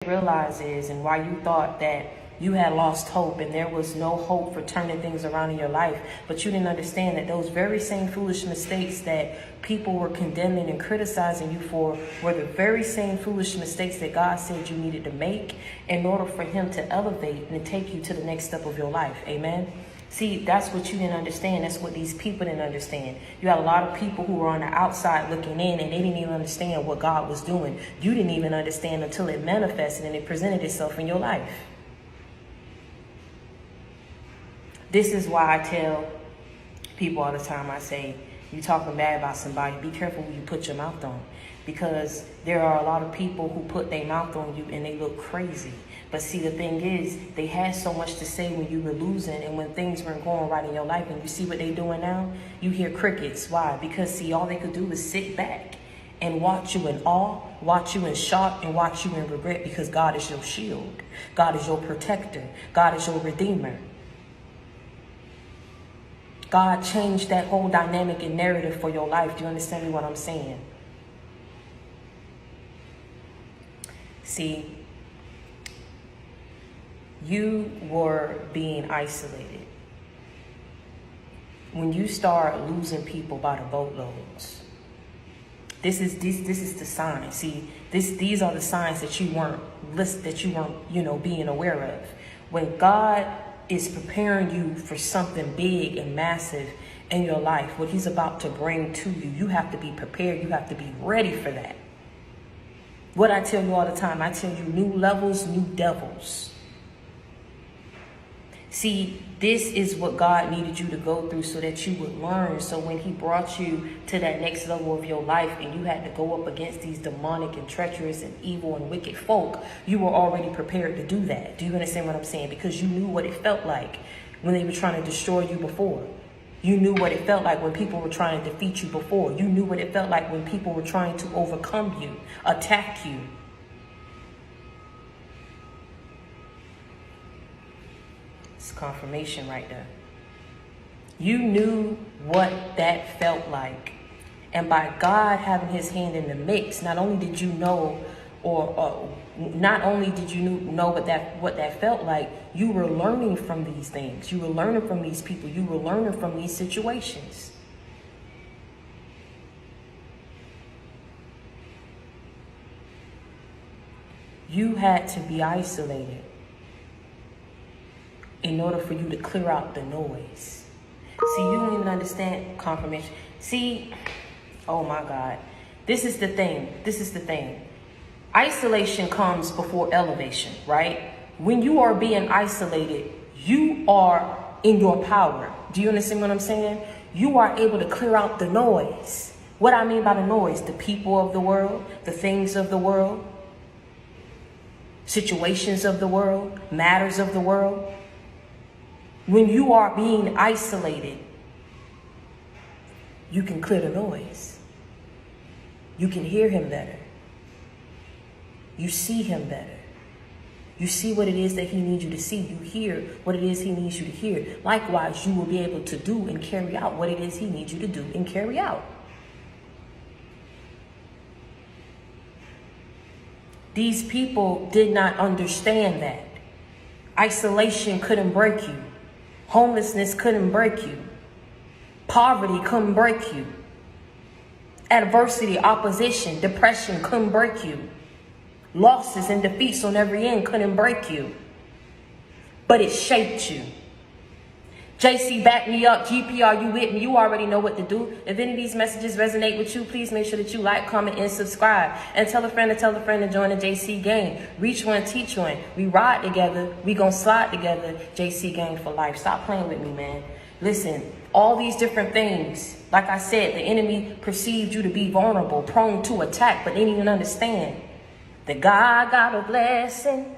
realize is, and why you thought that you had lost hope and there was no hope for turning things around in your life, but you didn't understand that those very same foolish mistakes that people were condemning and criticizing you for were the very same foolish mistakes that God said you needed to make in order for him to elevate and take you to the next step of your life. Amen. See, that's what you didn't understand. That's what these people didn't understand. You had a lot of people who were on the outside looking in, and they didn't even understand what God was doing. You didn't even understand until it manifested and it presented itself in your life. This is why I tell people all the time, I say, you talking bad about somebody, be careful who you put your mouth on. Because there are a lot of people who put their mouth on you and they look crazy. But see, the thing is, they had so much to say when you were losing and when things weren't going right in your life. And you see what they're doing now? You hear crickets. Why? Because, see, all they could do was sit back and watch you in awe, watch you in shock, and watch you in regret, because God is your shield. God is your protector. God is your redeemer. God changed that whole dynamic and narrative for your life. Do you understand me what I'm saying? See, you were being isolated. When you start losing people by the boatloads, this is the sign. See, these are the signs that you weren't being aware of. When God is preparing you for something big and massive in your life, what he's about to bring to you, you have to be prepared. You have to be ready for that. What I tell you all the time, I tell you, new levels, new devils. See, this is what God needed you to go through so that you would learn. So when he brought you to that next level of your life and you had to go up against these demonic and treacherous and evil and wicked folk, you were already prepared to do that. Do you understand what I'm saying? Because you knew what it felt like when they were trying to destroy you before. You knew what it felt like when people were trying to defeat you before. You knew what it felt like when people were trying to overcome you, attack you. It's confirmation right there. You knew what that felt like. And by God having his hand in the mix, not only did you know, not only did you know what that felt like, you were learning from these things. You were learning from these people. You were learning from these situations. You had to be isolated in order for you to clear out the noise. See, you don't even understand confirmation. See, oh my God. This is the thing. This is the thing. Isolation comes before elevation, right? When you are being isolated, you are in your power. Do you understand what I'm saying? You are able to clear out the noise. What I mean by the noise, the people of the world, the things of the world, situations of the world, matters of the world. When you are being isolated, you can clear the noise. You can hear him better. You see him better. You see what it is that he needs you to see. You hear what it is he needs you to hear. Likewise, you will be able to do and carry out what it is he needs you to do and carry out. These people did not understand that. Isolation couldn't break you. Homelessness couldn't break you. Poverty couldn't break you. Adversity, opposition, depression couldn't break you. Losses and defeats on every end couldn't break you. But it shaped you. JC, back me up. GP, are you with me? You already know what to do. If any of these messages resonate with you, please make sure that you like, comment, and subscribe. And tell a friend to join the JC gang. Reach one, teach one. We ride together. We gonna slide together. JC gang for life. Stop playing with me, man. Listen, all these different things, like I said, the enemy perceived you to be vulnerable, prone to attack, but they didn't even understand that God got a blessing.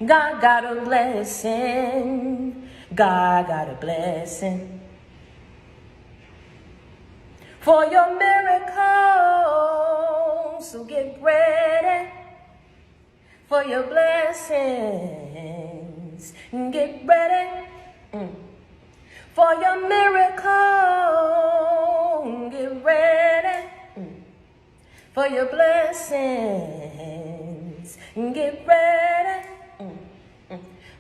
God got a blessing. God got a blessing for your miracle. So get ready for your blessings. Get ready for your miracle. Get ready for your blessings. Get ready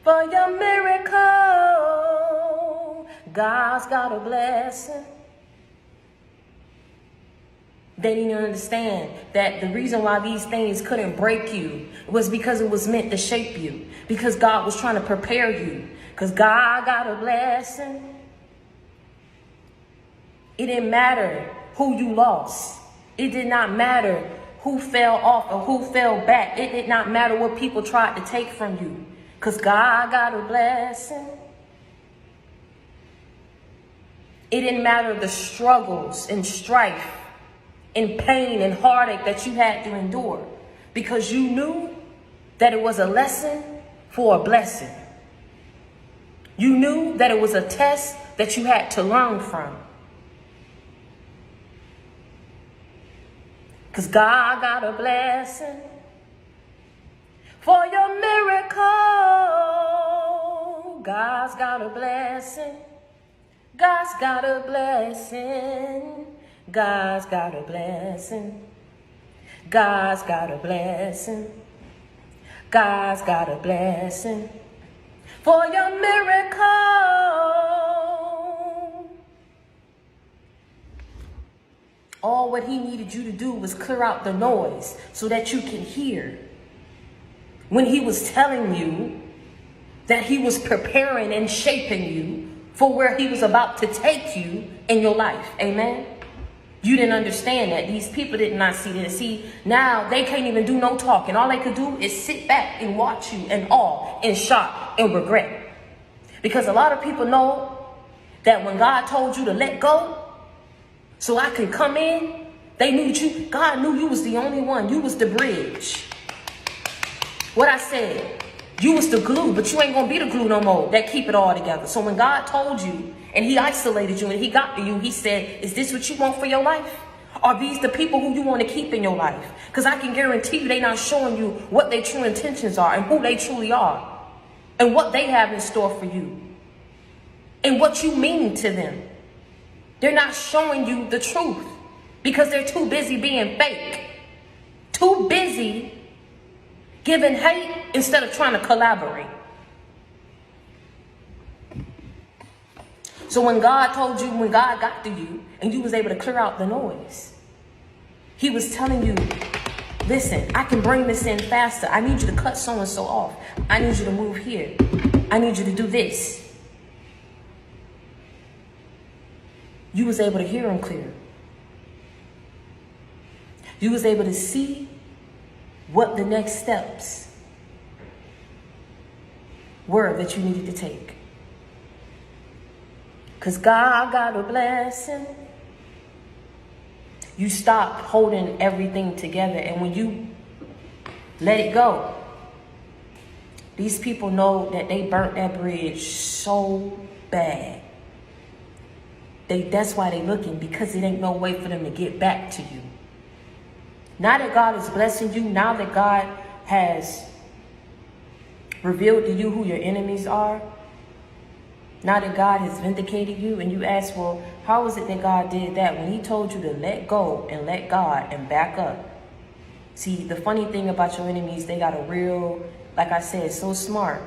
for your miracle. God's got a blessing. They didn't even understand that the reason why these things couldn't break you was because it was meant to shape you. Because God was trying to prepare you. Because God got a blessing. It didn't matter who you lost. It did not matter who fell off or who fell back. It did not matter what people tried to take from you. Because God got a blessing. It didn't matter the struggles and strife and pain and heartache that you had to endure. Because you knew that it was a lesson for a blessing. You knew that it was a test that you had to learn from. Because God got a blessing for your miracle. God's got a blessing. God's got a blessing. God's got a blessing. God's got a blessing. God's got a blessing for your miracle. All what he needed you to do was clear out the noise so that you can hear. When he was telling you that he was preparing and shaping you for where he was about to take you in your life. Amen. You didn't understand that. These people did not see this. See, now they can't even do no talking. All they could do is sit back and watch you in awe, in shock, and regret. Because a lot of people know that when God told you to let go, so I can come in, they knew you. God knew you was the only one. You was the bridge. What I said, you was the glue, but you ain't gonna be the glue no more. That keep it all together. So when God told you and he isolated you and he got to you, he said, is this what you want for your life? Are these the people who you want to keep in your life? Because I can guarantee you they not showing you what their true intentions are and who they truly are and what they have in store for you and what you mean to them. They're not showing you the truth because they're too busy being fake, too busy giving hate instead of trying to collaborate. So when God told you, when God got to you and you was able to clear out the noise, he was telling you, listen, I can bring this in faster. I need you to cut so-and-so off. I need you to move here. I need you to do this. You was able to hear him clear. You was able to see what the next steps were that you needed to take. Because God got a blessing. You stop holding everything together. And when you let it go, these people know that they burnt that bridge so bad. That's why they're looking, because it ain't no way for them to get back to you. Now that God is blessing you, now that God has revealed to you who your enemies are, now that God has vindicated you, and you ask, well, how is it that God did that? When he told you to let go and let God and back up. See, the funny thing about your enemies, they got a real, like I said, so smart.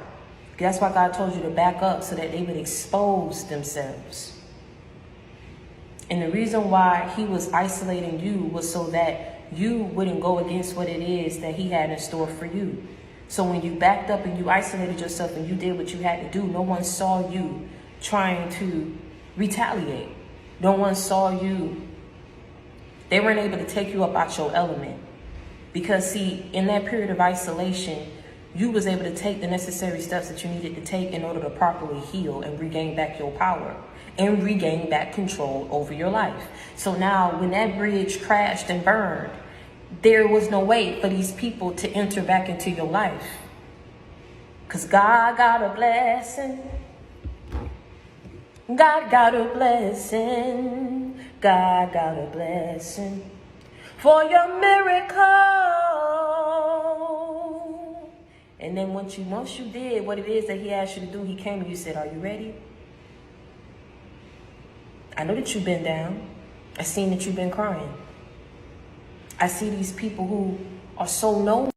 That's why God told you to back up so that they would expose themselves. And the reason why he was isolating you was so that you wouldn't go against what it is that he had in store for you. So when you backed up and you isolated yourself and you did what you had to do, no one saw you trying to retaliate. No one saw you. They weren't able to take you up out your element. Because see, in that period of isolation, you was able to take the necessary steps that you needed to take in order to properly heal and regain back your power and regain back control over your life. So now when that bridge crashed and burned, there was no way for these people to enter back into your life. Because God got a blessing. God got a blessing. God got a blessing for your miracle. And then once you did what it is that he asked you to do, he came and you said, are you ready? I know that you've been down. I seen that you've been crying. I see these people who are so known.